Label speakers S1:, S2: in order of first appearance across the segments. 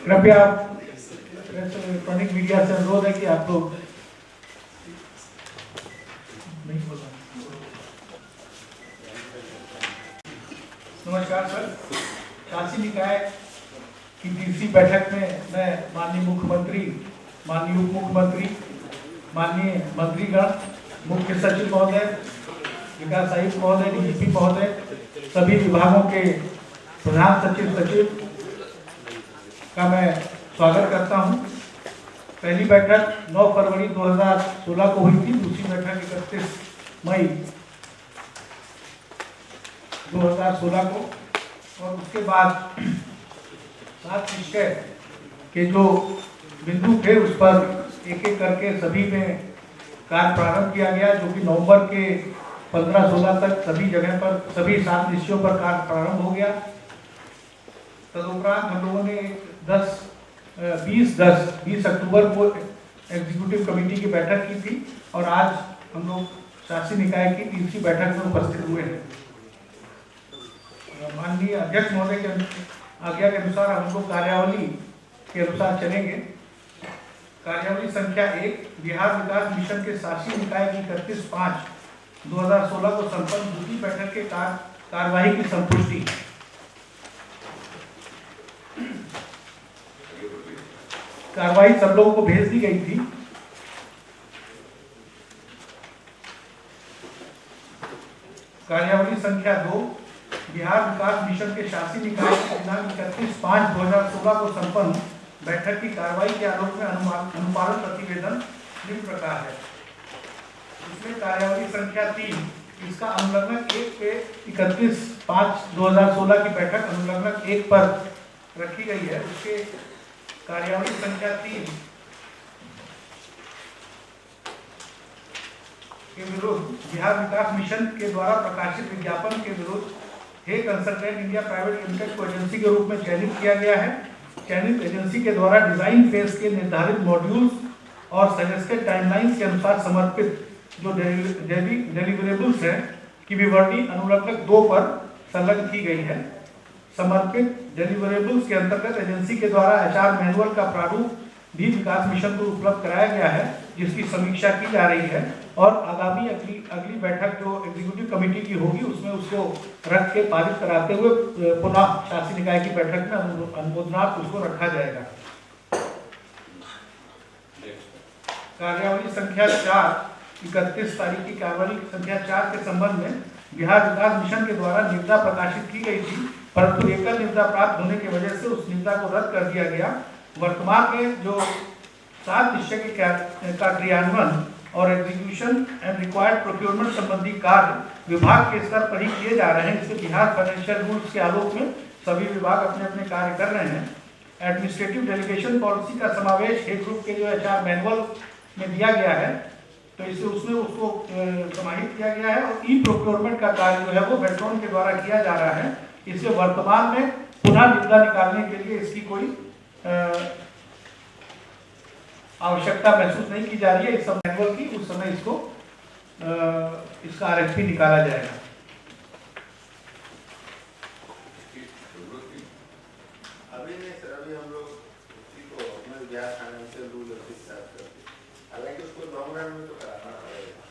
S1: कृपया electronic media से अनुरोध है कि आप लोग नमस्कार सर। शासी निकाय की तीसरी बैठक में मैं माननीय मुख्यमंत्री, माननीय उप मुख्यमंत्री, माननीय मंत्रीगण, मुख्य सचिव महोदय, विकास आयुक्त महोदय, डीजीपी महोदय, सभी विभागों के प्रधान सचिव का मैं स्वागत करता हूं। पहली बैठक 9 फरवरी 2016 को हुई थी, दूसरी बैठक 31 मई 2016 को, और उसके बाद 7 विषय के जो बिंदु थे उस पर एक एक करके सभी में कार्य प्रारंभ किया गया, जो कि नवंबर के 15-16 तक सभी जगह पर सभी 7 विषयों पर कार्य प्रारंभ हो गया। तदुपरांत हम लोगों ने 20 अक्टूबर को एग्जीक्यूटिव कमेटी की बैठक की थी और आज हम लोग शासी निकाय की तीसरी बैठक में उपस्थित हुए हैं। माननीय अध्यक्ष महोदय के आज्ञा के अनुसार हम लोग कार्यावली के अनुसार चलेंगे। कार्यावली संख्या 1, बिहार विकास मिशन के शासी निकाय की 31/5/2016 को संपन्न दूसरी बैठक के कार्यवाही की संपुष्टि। कार्रवाई सब लोगों को भेज दी गई थी। कार्यावली संख्या 2, बिहार विकास मिशन के शासी निकाय की दिनांक 31/5/2016 को संपन्न बैठक की कार्रवाई के आलोक में अनुपालन प्रतिवेदन निम्न प्रकार है। इसमें कार्यावली संख्या 3, इसका अनुलग्नक 1 पे 31/5/2016 की बैठक अनुलग्नक 1 पर रखी गई है। उसके कार्यावली संख्या 3 के विरुद्ध बिहार विकास मिशन के द्वारा प्रकाशित विज्ञापन के विरुद्ध हे कंसल्टेंट इंडिया प्राइवेट लिमिटेड को एजेंसी के रूप में चयनित किया गया है। चयनित एजेंसी के द्वारा डिजाइन फेज के निर्धारित मॉड्यूल्स और सजेस्टेड टाइमलाइंस के अनुसार समर्पित जो डिलीवरेबल्स हैं की विवरणी अनुलग्नक 2 पर संलग्न की गई है। समर्पित डिलीवरेबल्स के अंतर्गत एजेंसी के द्वारा एचआर मैनुअल का प्रारूप भी विकास मिशन को उपलब्ध कराया गया है, जिसकी समीक्षा की जा रही है और आगामी अगली बैठक जो एग्जीक्यूटिव कमेटी की होगी उसमें उसको रख के पारित कराते हुए पुनः शासी निकाय की बैठक में अनुमोदनार्थ उसको रखा जाएगा। कार्यावली संख्या 4, 31 तारीख की कार्यावली संख्या 4 के संबंध में बिहार विकास मिशन के द्वारा निविदा प्रकाशित की गई थी, परंतु एकल निविदा प्राप्त होने की वजह से उस निविदा को रद्द कर दिया गया। वर्तमान में जो 7 निश्चय का क्रियान्वयन और एग्जीक्यूशन एंड रिक्वायर्ड प्रोक्योरमेंट संबंधी कार्य विभाग के स्तर पर ही किए जा रहे हैं। इससे बिहार फाइनेंशियल रूल्स के आलोक में सभी विभाग अपने अपने कार्य कर रहे हैं। एडमिनिस्ट्रेटिव डेलीगेशन पॉलिसी का समावेश एक ग्रुप के जो एचआर मैनुअल में दिया गया है, तो इसे उसमें उसको समाहित किया गया है और ई प्रोक्योरमेंट का कार्य जो है वो वेट्रॉन के द्वारा किया जा रहा है। इसे वर्तमान में पुनः निविदा निकालने के लिए इसकी कोई आवश्यकता महसूस नहीं की जा रही है। इस समय मैनुअल की उस समय इसको इसका आरएफपी निकाला जाएगा।
S2: अभी नहीं सर, अभी हम लोग उसी को अपने बिहार फाइनेंशियल रूल हालांकि उसको लॉन्ग रन में तो कराना पड़ेगा,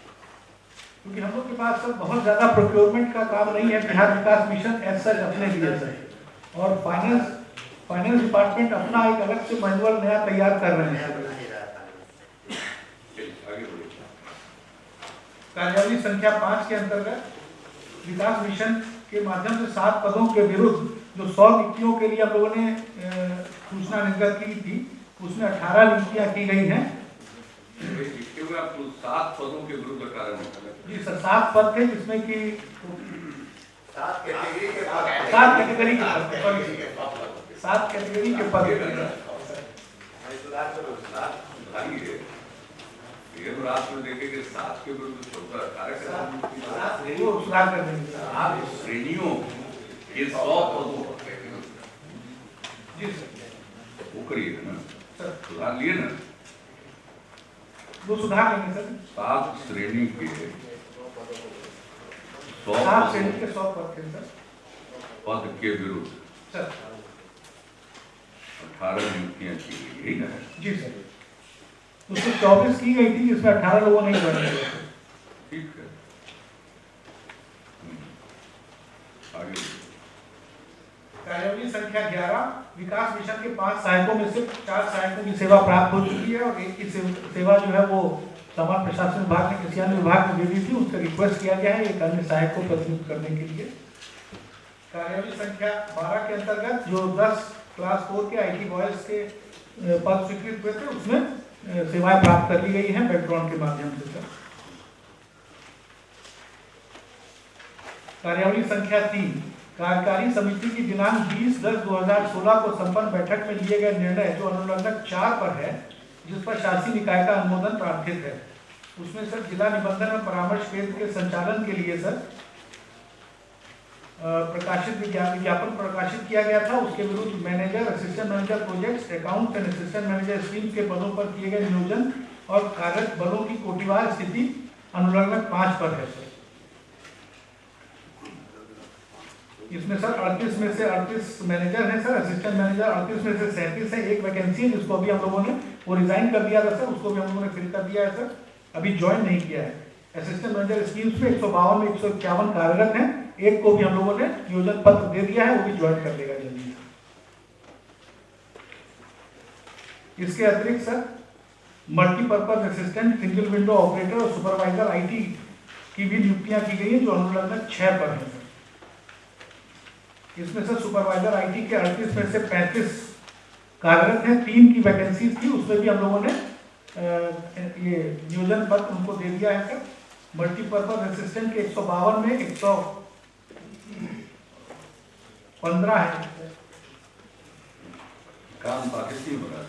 S1: क्योंकि हम लोग के पास सब बहुत ज्यादा प्रोक्योरमेंट का काम नहीं है। बिहार विकास मिशन एज सच अपने लिए सर, और फाइनेंस डिपार्टमेंट अपना एक अलग से मैनुअल नया तैयार कर रहे हैं। कार्यावली संख्या 5 के अंतर्गत विकास मिशन के माध्यम से 7 पदों के विरुद्ध जो 100 नियुक्तियों के लिए हम लोगों ने सूचना निर्गत की थी, उसमें 18 नियुक्तियां की गई हैं।
S3: 7 पदों के विरुद्ध कार्य
S1: जी सर, 7 पद थे, जिसमें कि
S2: 7 कैटेगरी के
S1: 7 कैटेगरी के पद
S3: ये तो रात में देखे कि 7 के विरुद्ध 14 कार्य
S1: वो सुधार कर देंगे।
S3: आप श्रेणियों ये 100 पदों
S1: जी सर,
S3: वो करिए ना
S1: सर,
S3: सुधार लिए ना,
S1: वो सुधार देंगे सर।
S3: 7 श्रेणी के
S1: 7 श्रेणी के 100 पद थे सर।
S3: पद के विरुद्ध
S1: सर
S3: 18 नियुक्तियां की गई, यही ना?
S1: जी सर। उसमें 24 की गई थी जिसमें 18 लोगों ने ज्वाइन किया था।
S3: ठीक है। आगे
S1: कार्यावली संख्या 11 विकास मिशन के 5 सहायकों में से 4 सहायकों की सेवा प्राप्त हो चुकी है और एक की सेवा जो है वो समान प्रशासन विभाग ने कृषि विभाग में दे दी थी। उसका रिक्वेस्ट किया गया है एक अन्य सहायक को प्रतिनियुक्त करने के लिए। कार्यावली संख्या 12 के अंतर्गत जो 10 क्लास 4 के IT बॉयज के पद स्वीकृत हुए थे उसमें सेवाएं प्राप्त कर ली गई हैं बैकग्राउंड के माध्यम से। सर कार्यावली संख्या 3 कार्यकारी समिति की दिनांक 20/10/2016 को संपन्न बैठक में लिए गए निर्णय जो अनुलग्नक 4 पर है जिस पर शासी निकाय का अनुमोदन प्रार्थित है उसमें सर जिला निबंधन और परामर्श केंद्र के संचालन के लिए सर प्रकाशित विज्ञापन प्रकाशित किया गया था। उसके विरुद्ध manager, assistant manager projects, account and assistant manager scheme के पदों पर किए गए नियोजन और कार्यरत बलों की कोटिवार स्थिति अनुलग्नक 5 पर है सर। इसमें सर 38 में से 38 मैनेजर हैं सर, असिस्टेंट मैनेजर 38 में से 37 है। एक वैकेंसी है जिसको अभी हम लोगों ने वो रिजाइन कर दिया था सर, उसको भी हम लोगों ने फिल कर दिया है सर, अभी ज्वाइन नहीं किया है। असिस्टेंट मैनेजर स्कीम्स में 152 में 151 कार्यरत हैं, एक को भी हम लोगों ने नियोजन पत्र दे दिया है, वो भी ज्वाइन कर लेगा जल्दी। इसके अतिरिक्त sir multipurpose assistant, single window operator और सुपरवाइजर IT की भी नियुक्तियां की गई है जो अनुलग्नक 6 पर है। इसमें सर सुपरवाइजर IT के 38 में से 35 कार्यरत हैं, 3 की वैकेंसी थी उसमें भी हम लोगों ने ये नियोजन पत्र उनको दे दिया है सर। मल्टीपर्पज असिस्टेंट के 152 में 115 है।
S3: काम बाधित नहीं हो रहा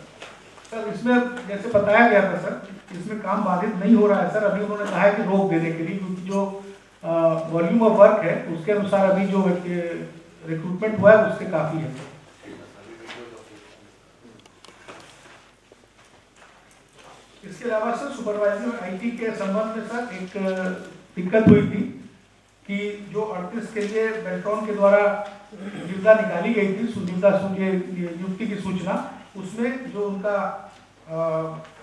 S1: सर इसमें जैसे बताया गया था सर इसमें काम बाधित नहीं हो रहा है सर। अभी उन्होंने कहा है कि रोक देने के लिए क्योंकि जो वॉल्यूम ऑफ वर्क है उसके अनुसार अभी जो रिक्रूटमेंट हुआ है उससे काफी है सर। इसके अलावा सर सुपरवाइजर IT के संबंध में सर एक दिक्कत हुई थी कि जो 38 के लिए बेल्ट्रॉन के द्वारा निविदा निकाली गई थी, नियुक्ति की सूचना, उसमें जो उनका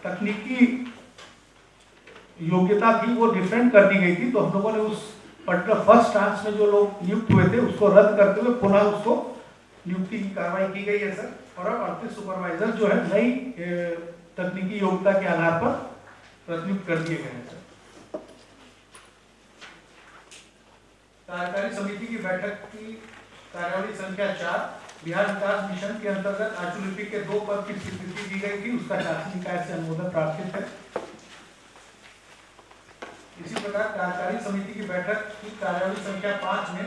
S1: तकनीकी योग्यता थी वो डिफरेंट कर दी गई थी। तो हम लोगों ने उस पर्टिकुलर फर्स्ट चांस में जो लोग नियुक्त हुए थे उसको रद्द करते हुए पुनः उसको नियुक्ति की कार्रवाई की गई है सर। और अब 38 सुपरवाइजर जो है नई तकनीकी योग्यता के आधार पर प्रतिनियुक्त कर दिए गए हैं सर। कार्यकारी समिति की बैठक की कार्यावली संख्या 4 बिहार विकास मिशन के अंतर्गत आचुलिपि के 2 पद की स्वीकृति दी गई थी, उसका शासन निकाय से अनुमोदन प्राप्त है। इसी प्रकार कार्यकारी समिति की बैठक की कार्यावली संख्या 5 में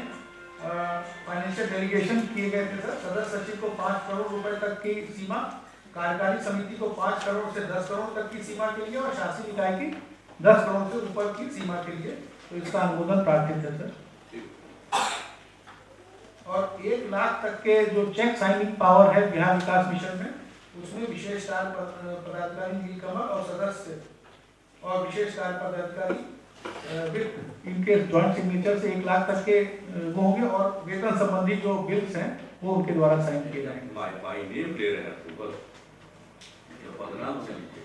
S1: फाइनेंशियल डेलीगेशन किए गए थे सर। सदस्य सचिव को 5 करोड़ रुपए तक की सीमा, कार्यकारी समिति को 5 करोड़ से 10 करोड़ तक की सीमा के लिए और शासी निकाय की 10 करोड़ से ऊपर की सीमा के लिए, तो इसका अनुमोदन प्राप्त है सर। और 1 लाख तक के जो चेक साइनिंग पावर है बिहार विकास मिशन में, उसमें विशेष कार्य पदाधिकारी नीलकमल और सदस्य और विशेष कार्य पदाधिकारी इनके ज्वाइंट सिग्नेचर से 1 लाख तक के वो होंगे और वेतन संबंधी जो बिल्स हैं वो उनके द्वारा साइन किए जाएंगे।
S3: बाय नेम ले रहे हैं ऊपर बदनाम से लिखे।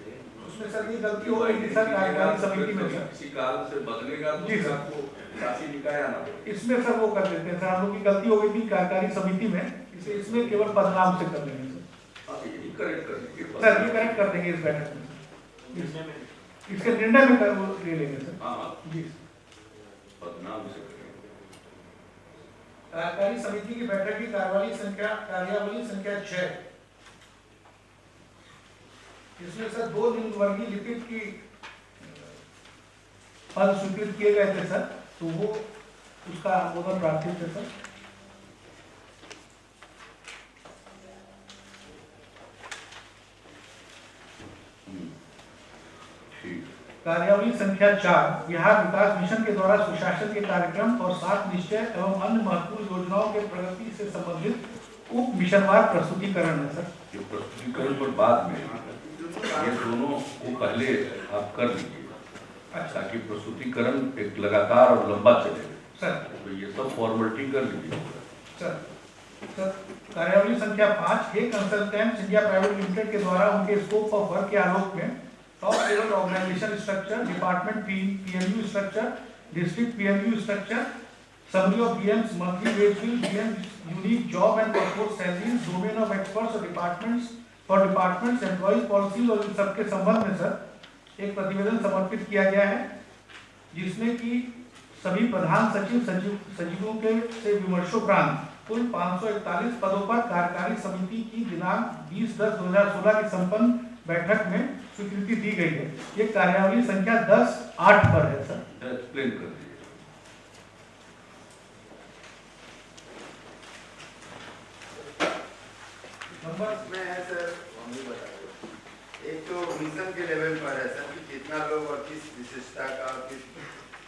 S1: उसमें सर ये गलती हो गई थी सर कार्यकारी समिति में सर,
S3: किसी कारण से बदलेगा तो
S1: जी सर
S3: आपको शासी निकाय आना पड़ेगा।
S1: इसमें सर वो कर देते हैं सर, हम लोग की गलती हो गई थी कार्यकारी समिति में, इसे इसमें केवल बदनाम से कर देंगे सर।
S3: आप यही करेक्ट कर दीजिए
S1: सर ये करेक्ट कर देंगे इस बैठक में, इसके निर्णय में वो ले लेंगे सर।
S3: हाँ
S1: जी
S3: बदनाम से करेंगे।
S1: कार्यकारी समिति की बैठक की कार्यावली संख्या 6, इसमें सर 2 निम्न वर्गीय लिपिक की पद स्वीकृत किए गए थे सर, तो वो उसका अनुमोदन प्राप्त है सर। कार्यावली संख्या 4 बिहार विकास मिशन के द्वारा सुशासन के कार्यक्रम और 7 निश्चय एवं अन्य महत्वपूर्ण योजनाओं के प्रगति से संबंधित उप मिशनवार प्रस्तुतिकरण है सर।
S3: ये प्रस्तुतिकरण पर बाद में ये दोनों को पहले आप कर लीजिए ताकि प्रस्तुतिकरण एक लगातार और लंबा चले
S1: सर।
S3: तो ये सब फॉर्मेलिटी कर लीजिए
S1: सर कार्यावली संख्या 5 हे कंसल्टेंट्स इंडिया प्राइवेट लिमिटेड के द्वारा उनके स्कोप ऑफ वर्क के आलोक में top level organization structure, department PMU structure, district PMU structure, summary of PM's monthly wage bill, PM's unique job and workforce salaries, domain of experts और departments, employees policies और इन सबके संबंध में sir एक प्रतिवेदन समर्पित किया गया है, जिसमें कि सभी प्रधान सचिवों के से विमर्शोपरांत कुल 541 पदों पर कार्यकारी समिति की दिनांक 20/10/2016 की संपन्न बैठक में स्वीकृति दी गई है। ये कार्यावली संख्या 10/8 पर है सर।
S3: एक्सप्लेन कर दीजिए।
S2: इसमें है सर, हम भी बता रहे। एक तो मिशन के लेवल पर है सर कि कितना लोग और किस विशिष्टता का और किस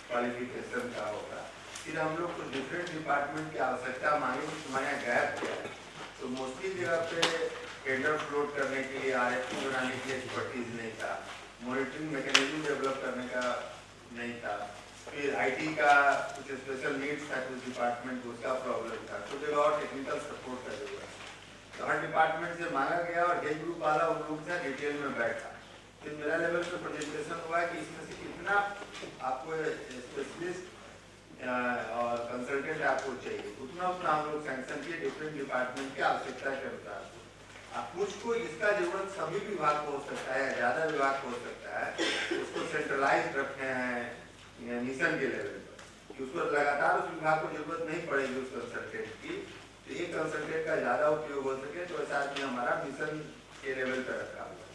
S2: क्वालिफिकेशन का होगा। फिर हम लोग कुछ डिफरेंट डिपार्टमेंट की आवश्यकता मांगे कि तुम्हारे यहाँ गैप क्या है, तो मोस्टली जगह पे टेंडर फ्लोट करने के लिए RFP बनाने की एक्सपर्टीज नहीं था, मॉनिटरिंग मैकेनिज्म डेवलप करने का नहीं था, फिर IT का कुछ स्पेशल नीड्स था कुछ डिपार्टमेंट को, उसका प्रॉब्लम था, कुछ जगह और टेक्निकल सपोर्ट का जरूरत। तो हर डिपार्टमेंट से मांगा गया और हेड ग्रुप वाला उन लोग से डिटेल में बैठा। फिर मेरा लेवल पे प्रेजेंटेशन हुआ कि इसमें से कितना आपको स्पेशलिस्ट और कंसल्टेंट आपको चाहिए, उतना हम लोग सैंक्शन किए डिफरेंट डिपार्टमेंट की आवश्यकता के अनुसार। अब कुछ को इसका जरूरत सभी विभाग को हो सकता है, ज़्यादा विभाग को हो सकता है, उसको सेंट्रलाइज रखते हैं मिशन के लेवल पर कि उसको लगातार उस विभाग को जरूरत नहीं पड़ेगी उस कंसल्टेंट की, तो एक कंसल्टेंट का ज़्यादा उपयोग हो सके, तो ऐसा आदमी हमारा मिशन के लेवल पर रखा हुआ है।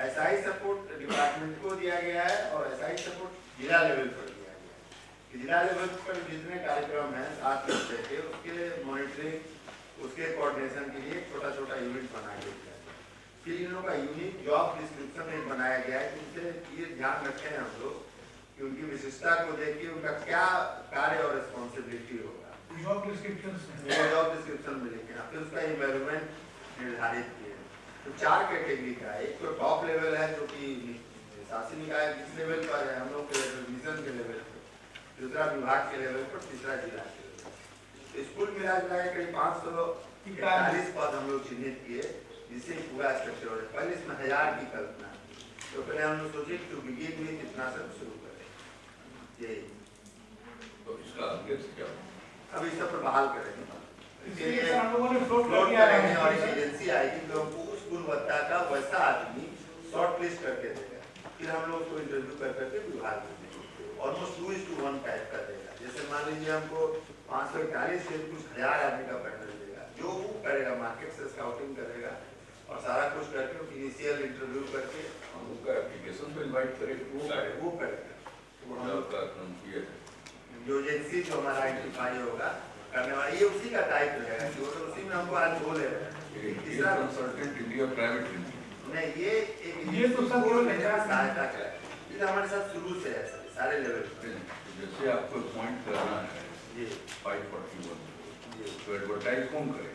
S2: ऐसा ही सपोर्ट डिपार्टमेंट को दिया गया है और ऐसा ही सपोर्ट जिला लेवल पर दिया गया है कि जिला लेवल पर जितने कार्यक्रम हैं 7 विषय के, उसके मॉनिटरिंग उसके कोऑर्डिनेशन के लिए छोटा छोटा यूनिट बना के दिया गया। फिर इन लोगों का यूनिक जॉब डिस्क्रिप्शन एक बनाया गया है कि उनसे ये ध्यान रखें हम लोग कि उनकी विशिष्टता को देख के उनका क्या कार्य और रिस्पॉन्सिबिलिटी होगा,
S1: जॉब डिस्क्रिप्शन
S2: में लिखे। फिर उसका एनवायरमेंट निर्धारित किए। तो 4 कैटेगरी का है। एक तो टॉप लेवल है जो कि शासी निकाय जिस लेवल पर है, हम लोग के मिशन के लेवल पर, दूसरा विभाग के लेवल पर, तीसरा जिला के लेवल पर। तो स्कूल मिला जुला के करीब 541 पद हम लोग चिन्हित किए, जिससे पूरा स्ट्रक्चर हो। पहले इसमें 1000 की कल्पना, तो पहले हम लोग सोचे कि बिगिन में कितना सब शुरू करें। यही
S3: तो इसका उद्देश्य क्या है?
S2: अभी सब पर बहाल करेंगे,
S1: हम लोगों ने फ्लोट
S2: फ्लोट करेंगे और एजेंसी आएगी, लोगों को उस गुणवत्ता का वैसा आदमी शॉर्ट लिस्ट करके देगा। फिर हम लोग उसको इंटरव्यू कर करके विभाग में देंगे, ऑलमोस्ट 2:1 टाइप का देगा। जैसे मान लीजिए हमको 541 से कुछ 1000 आदमी का पैनल देगा, जो वो करेगा मार्केट से स्काउटिंग करेगा और सारा कुछ करके इनिशियल इंटरव्यू करके
S3: उनका एप्लीकेशन पे इनवाइट करेगा,
S2: वो करेगा।
S3: वो हम लोग का काम किया है।
S2: जो एजेंसी जो हमारा आइडेंटिफाई होगा करने वाला, ये उसी का टाइप रहेगा कि वो तो उसी में हमको आज बोले तीसरा
S3: कंसल्टेंट इंडिया प्राइवेट लिमिटेड
S2: नहीं,
S1: ये तो सब केवल
S2: सहायता का है। ये तो हमारे साथ शुरू से है सारे लेवल पे।
S3: जैसे आपको अपॉइंट करना है
S2: जी
S3: 541 तो एडवर्टाइज कौन करेगा?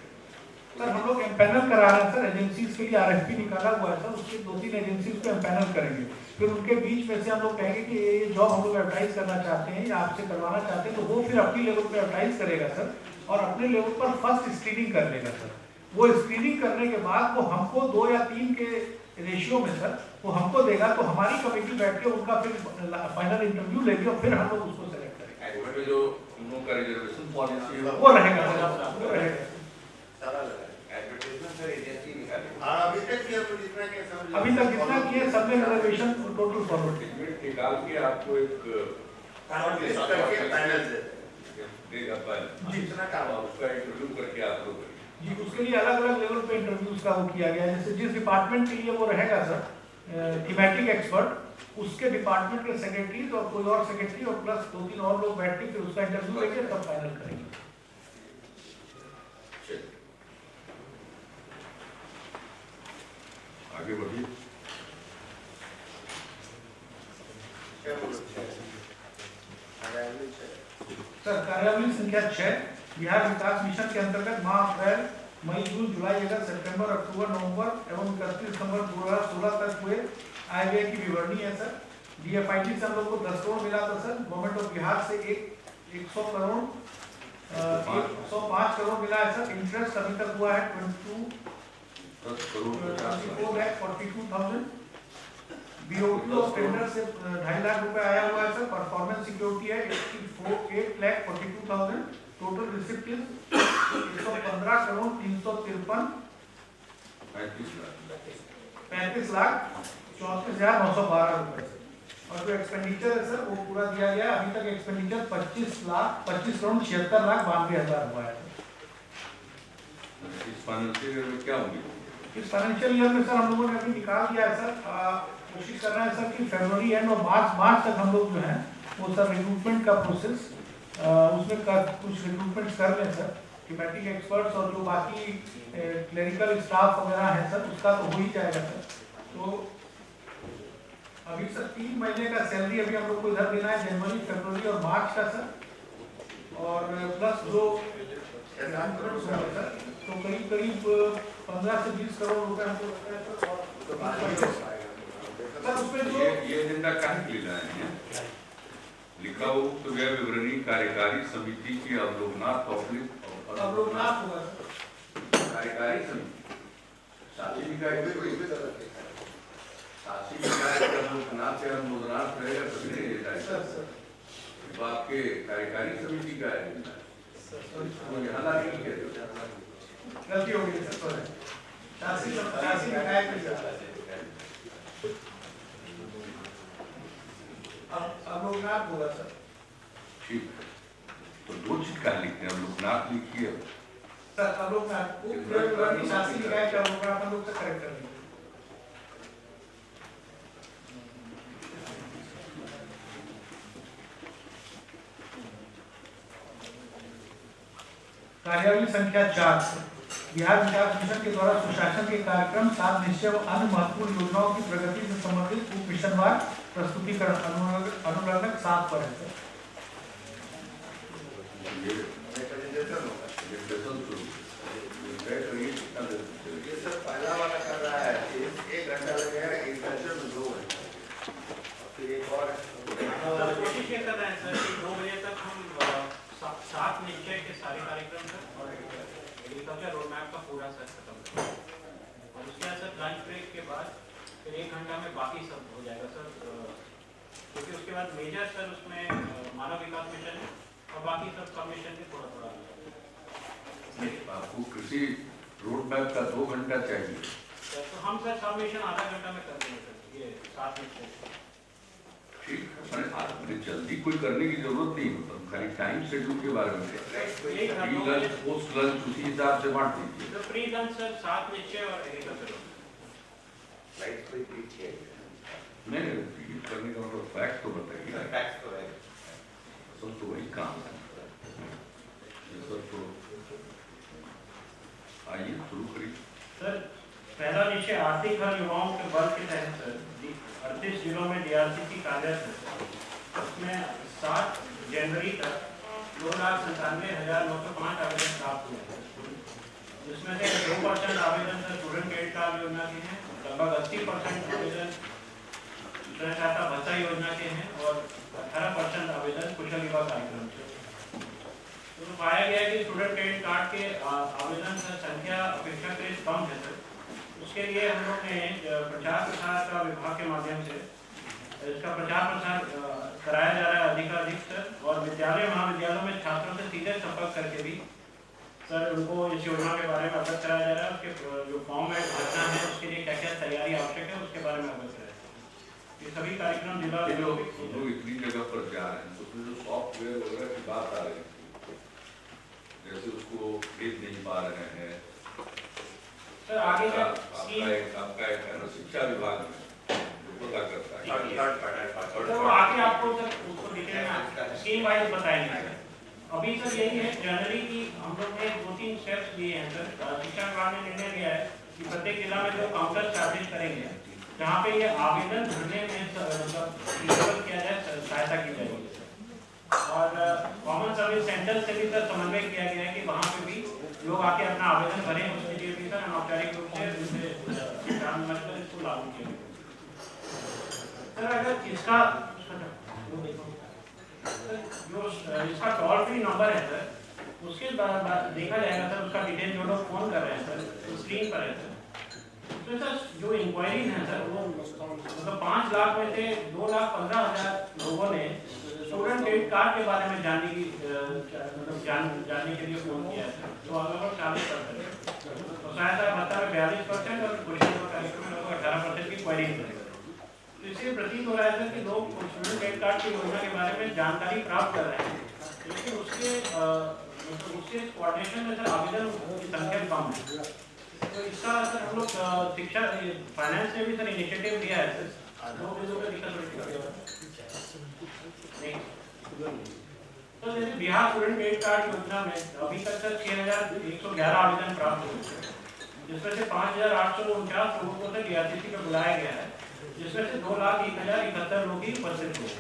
S1: सर हम लोग एम्पैनल करा रहे हैं सर, एजेंसीज के लिए RFP निकाला हुआ है सर, उसके 2-3 एजेंसीज को एम्पैनल करेंगे। फिर उनके बीच में से हम लोग कहेंगे कि ये जॉब हम लोग एडवर्टाइज करना चाहते हैं या आपसे करवाना चाहते हैं, तो वो फिर अपनी लेवल पे एडवर्टाइज करेगा सर और अपने लेवल पर फर्स्ट स्क्रीनिंग कर लेगा सर। वो स्क्रीनिंग करने के बाद वो हमको 2 या 3 के रेशियो में सर वो हमको देगा, तो हमारी कमेटी बैठ के उनका फिर फाइनल इंटरव्यू लेगी और फिर हम लोग उसको सेलेक्ट करेंगे।
S3: उसमें जो उन लोगों का रिजर्वेशन पॉलिसी है
S1: वो रहेगा सर, वो रहेगा।
S2: सारा लगा
S3: एडवर्टाइजमेंट सर एजेंसी निकाले।
S2: हाँ, अभी तक ये हम जितना किया सब
S1: अभी तक जितना किए सब में रिजर्वेशन टोटल फॉरवर्ड
S3: निकाल के आपको एक
S2: शॉर्ट लिस्ट करके पैनल से
S3: देगा पैनल,
S2: जितना काम
S3: और उसका इंटरव्यू करके आप लोग
S1: जी, उसके लिए अलग अलग लेवल पे इंटरव्यूज का वो किया गया है। जैसे जिस डिपार्टमेंट के लिए वो रहेगा सर थीमेटिक एक्सपर्ट, उसके डिपार्टमेंट के सेक्रेटरी और कोई और सेक्रेटरी और प्लस 2-3 और लोग बैठ के फिर उसका इंटरव्यू लेके तब फाइनल करेंगे।
S3: आगे बढ़िए।
S2: क्या बोलो
S1: सर कार्यावली संख्या 6 बिहार विकास मिशन के अंतर्गत माह अप्रैल, मई, जून, जुलाई, अगस्त, सितंबर, अक्टूबर, नवंबर एवं 31 दिसंबर 2016 तक हुए आय व्यय की विवरणी है सर। DFID से हम लोग को 10 करोड़ मिला था सर। गवर्नमेंट ऑफ बिहार से 105 करोड़ मिला है सर। इंटरेस्ट अभी तक हुआ है
S3: 10 करोड़
S1: 24,42,000। बीओटी और टेंडर से 2.5 लाख रुपए आया हुआ है सर। परफॉर्मेंस सिक्योरिटी है 8,42,000। टोटल रिसिप्ट इज 115,353,35,34,912 रुपए। और जो एक्सपेंडिचर है सर वो पूरा दिया गया है। अभी तक एक्सपेंडिचर 25,72,92,000 हुआ है।
S3: इस फाइनेंशियल ईयर में क्या उम्मीद?
S1: इस फाइनेंशियल ईयर में सर हम लोगों ने अभी निकाल दिया है सर। कोशिश कर रहे हैं सर कि फरवरी एंड और मार्च तक हम लोग जो है वो सर रिक्रूटमेंट का प्रोसेस उसमें कुछ रिक्रूटमेंट कर लें सर। थीमेटिक एक्सपर्ट्स और जो बाकी क्लरिकल स्टाफ वगैरह है सर उसका तो हो ही जाएगा सर। तो अभी सर 3 महीने का सैलरी अभी हम लोग को इधर देना है, जनवरी, फरवरी और मार्च का सर। और प्लस जो तो करीब 15 से 20 करोड़ रुपए हमको लगता है सर। उसमें जो
S3: ये एजेंडा कहाँ के लिए लाए हैं? लिखा हो तो व्यय विवरणी कार्यकारी समिति की अवलोकनाथ
S1: अवलोकनाथ होगा सर।
S3: कार्यकारी समिति शासी निकाय के शासी निकाय के अवलोकनाथ या अनुमोदनाथ रहेगा तभी नहीं देता है सर। आपके कार्यकारी समिति का है यहाँ ला नहीं किया
S1: गलती हो गई सर। शासी निकाय अब लोकनाथ होगा सर।
S3: ठीक है, तो 2 चीज का लिखते हैं, लोकनाथ लिखिए
S1: सर। अब लोकनाथ शासी निकाय का लोकनाथ हम लोग से करेक्ट कर लेंगे। कार्यावली संख्या 4 बिहार विकास मिशन के द्वारा सुशासन के कार्यक्रम 7 निश्चय व अन्य महत्वपूर्ण योजनाओं की प्रगति से संबंधित उप मिशनवार प्रस्तुतिकरण अनुलग्नक 7 पर है सर।
S2: ये सब पहला वाला कर रहा है 1 घंटा लगेगा, 1 घंटे में 2 घंटे। फिर एक और
S4: कोशिश ये कर रहे हैं सर कि 2 बजे तक हम 7 निश्चय के सारे कार्यक्रम सर और एग्रीकल्चर रोड मैप का पूरा सर खत्म करें। और उसके बाद सर लंच ब्रेक के बाद फिर 1 घंटा में बाकी सब हो जाएगा सर। क्योंकि उसके बाद मेजर सर उसमें मानव विकास मिशन है और बाकी सब सब मिशन के थोड़ा थोड़ा।
S3: आपको कृषि रोड मैप का 2 घंटा चाहिए
S4: तो हम सर सब मिशन आधा घंटा में कर देंगे सर। ये 7 निश्चय
S3: ठीक है। मैंने जल्दी कोई करने की जरूरत नहीं, मतलब खाली टाइम शेड्यूल के बारे में लंच पोस्ट लंच उसी हिसाब से बांट दीजिए।
S4: तो प्री लंच सर 7 निश्चय और एग्रीकल्चर
S3: नहीं करने का मतलब फैक्ट तो बताइए। सब तो वही काम है सर। तो आइए शुरू करिए
S4: सर। पहला निश्चय आर्थिक हर युवाओं के बल के तहत सर 38 जिलों में डीआरसीसी कार्यरत है। उसमें 7 जनवरी तक 2,97,905 आवेदन प्राप्त हुए हैं, जिसमें से 2% आवेदन सर स्टूडेंट क्रेडिट कार्ड योजना के हैं, लगभग 80% आवेदन जनसहायता भत्ता योजना के हैं और 18% आवेदन कुशल युवा कार्यक्रम से। तो पाया गया कि स्टूडेंट क्रेडिट कार्ड के आवेदन संख्या अपेक्षाकृत कम है सर। उसके लिए हम लोग ने प्रचार प्रसार का विभाग के माध्यम से इसका प्रचार प्रसार कराया जा रहा है अधिकाधिक सर। और विद्यालय महाविद्यालयों में छात्रों से सीधे संपर्क करके भी सर उनको इस योजना के बारे में अवगत कराया जा रहा है। उसके जो फॉर्म में भरना है उसके लिए क्या क्या तैयारी आवश्यक है उसके बारे में अवगत कराया। ये सभी कार्यक्रम जिला
S3: लोग इतनी जगह पर जा रहे हैं तो उसमें जो सॉफ्टवेयर वगैरह की बात आ रही है, जैसे उसको खरीद नहीं पा रहे हैं
S4: सर। आगे
S3: आपका एक शिक्षा विभाग में जो पता करता है
S4: तो आगे आपको सर उसको डिटेल में स्कीम वाइज बताएंगे। अभी सर यही है जनवरी की हम लोग ने 2-3 स्टेप्स लिए हैं सर। शिक्षा विभाग ने निर्णय लिया है कि प्रत्येक जिला में जो काउंटर स्टैब्लिश करेंगे जहाँ पे ये आवेदन भरने में मतलब किया जाए सहायता की जाएगी। और कॉमन सर्विस सेंटर से भी सर समन्वय किया गया है कि वहाँ पे भी लोग आके अपना आवेदन भरें। उसके लिए भी सर अनौपचारिक रूप से इसको लागू किया गया। सर अगर इसका जो इसका टोल फ्री नंबर है सर उसके बाद देखा जाएगा सर उसका डिटेल जो लोग फोन कर रहे हैं सर स्क्रीन पर है सर। तो सर जो इंक्वायरीज हैं सर वो मतलब 5 5 लाख में से 2,15,000 लोगों ने स्टूडेंट क्रेडिट कार्ड के बारे में जानने के लिए फोन किया है, तो लगभग 40%, तो सहायता भत्ता में 42% और कुशल कार्यक्रम में लगभग 18% की क्वेरी है। तो इससे प्रतीत हो रहा है कि लोग स्टूडेंट क्रेडिट कार्ड की योजना के बारे में जानकारी प्राप्त कर रहे हैं, लेकिन उसके कोऑर्डिनेशन में सर आवेदन की संख्या कम है। तो इसका सर हम लोग शिक्षा फाइनेंस ने भी सर इनिशिएटिव लिया है सर, तो जैसे बिहार स्टूडेंट क्रेडिट कार्ड योजना में अभी तक सर 6,111 आवेदन प्राप्त हुए हैं, जिसमें से 5,849 लोगों को सर DRCC में बुलाया गया है, जिसमें से 2,01,071 लोग ही उपस्थित हुए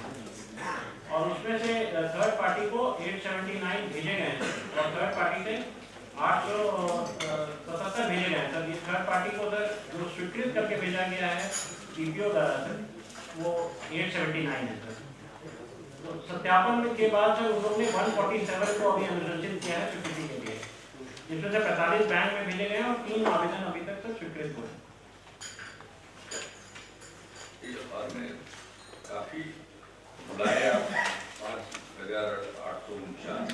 S4: और उसमें से थर्ड पार्टी को 879 भेजे गए हैं और थर्ड पार्टी से 877 भेजे गए हैं सर। ये थर्ड पार्टी को सर जो स्वीकृत करके भेजा गया है DPO द्वारा सर, वो 879 है सर। तो सत्यापन के बाद सर उन लोगों ने 147 को अभी अनुशंसित किया है स्वीकृति के लिए, जिसमें से 45 बैंक में भेजे गए हैं और 3 आवेदन अभी तक सर स्वीकृत हुए।
S3: काफी बुलाया 5,849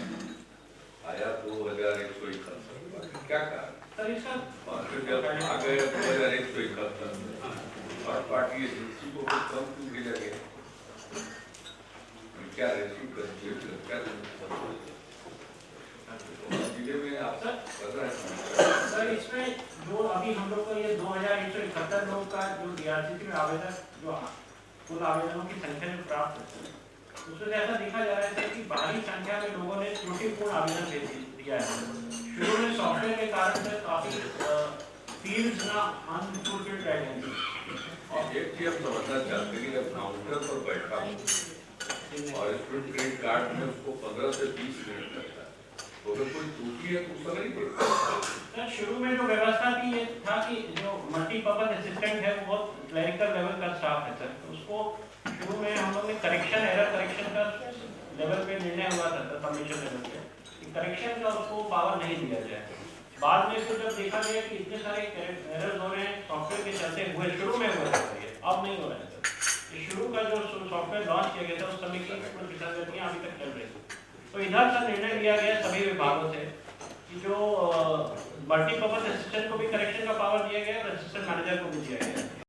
S3: आया 2,171, क्या कारण
S4: सर इसका
S3: आ गए 2,171 और पार्टी एजेंसी को कम क्यों भेजा गया, क्या रेसिव करती है, क्या जिले में आप कर रहे हैं
S4: सर? इसमें जो अभी हम लोग को ये 2,171 लोग का जो DRCC में आवेदन जो कुल आवेदनों की संख्या जो प्राप्त है, उसमें ऐसा देखा जा रहा है कि भारी संख्या में लोगों ने त्रुटिपूर्ण आवेदन भेज दिया है। शुरू में सॉफ्टवेयर के कारण से काफी फील्ड्स ना अनफुलफिल्ड रह गए
S3: और एक चीज हम समझना चाहते हैं कि जब काउंटर पर बैठा और स्टूडेंट क्रेडिट कार्ड में उसको 15 से 20 मिनट लगता है, तो अगर कोई त्रुटि है तो उसका नहीं देखता।
S4: सर शुरू में जो व्यवस्था थी ये था कि जो मल्टीपर्पज असिस्टेंट है वो क्लरिकल लेवल का स्टाफ है सर, तो उसको शुरू में हम लोग ने एरर करेक्शन का लेवल पे निर्णय हुआ था कमीशन लेवल पे, करेक्शन का उसको पावर नहीं दिया जाए। बाद में फिर जब देखा गया कि इतने सारे एरर्स हो रहे हैं सॉफ्टवेयर के चलते हुए, शुरू में हुआ था ये, अब नहीं हो रहा है सर। शुरू का जो सॉफ्टवेयर लॉन्च किया गया था उस समय की कुछ विसंगतियां अभी तक चल रही थी, तो इधर का निर्णय लिया गया सभी विभागों से कि जो मल्टीपर्पज असिस्टेंट को भी करेक्शन का पावर दिया गया और असिस्टेंट मैनेजर को भी दिया गया।